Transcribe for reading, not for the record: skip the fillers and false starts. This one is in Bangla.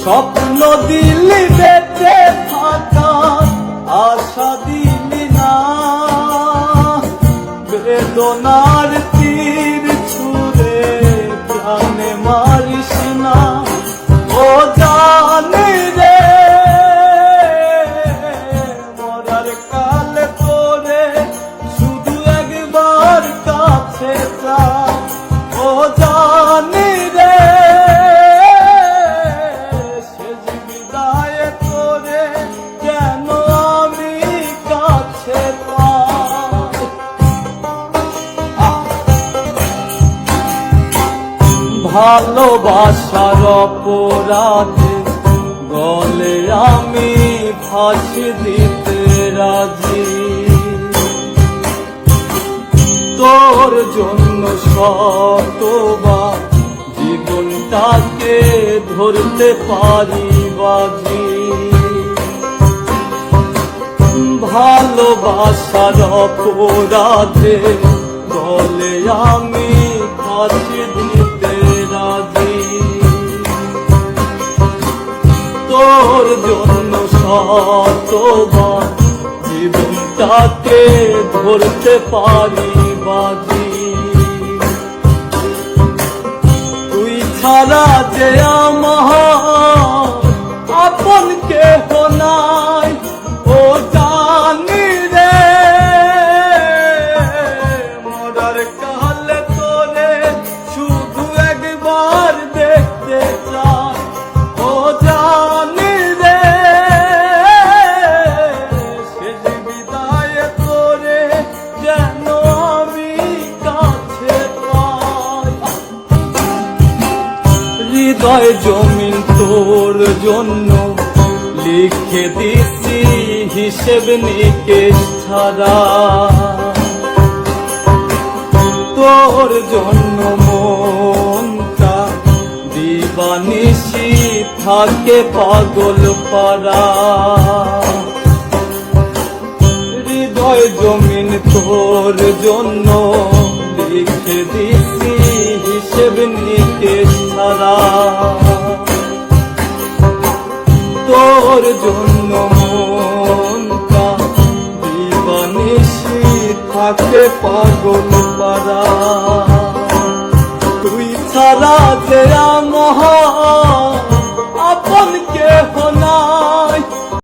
স্বপ্ন দিলি বেঁচে থাকা আশা দিলি না, বেদনার তীর ছুঁড়ে প্রাণে মারিস না। ও জানি রে মরার কালে তোরে শুধু একবার কাছে যা। ও জানি রে শেষ বিদায় তোরে কেন আমি কাছে পাই। ভালোবাসার অপরাধে গলে আমি ফাঁসি দিতে রাজি, তোর জন্য শতবার জীবনটাকে ধরতে পারি বাজি। ভালোবাসার অপরাধে গলে আমি ফাঁসি দিতে রাজি, তোর জন্য শতবার জীবনটাকে ধরতে পারি বাজি। তুই ছাড়া যে আমার আপন কেহ নাই। ও জানি রে মরার কালে তোরে শুধু একবার দেখতে চাই। ও জানি রে শেষ বিদায় তোরে যেন আমি কাছে পাই। হৃদয় জমিন তোর জন্য লিখে দিছি হিসেব নিকেশ ছাড়া, তোর জন্য মনটা দিবানিশি থাকে পাগল পারা। হৃদয় জমিন তোর জন্য লিখে দিছি হিসেব নিকেশ ছাড়া, তোর জন্য মনটা দিবানিশি থাকে পাগল পারা। তুই ছাড়া যে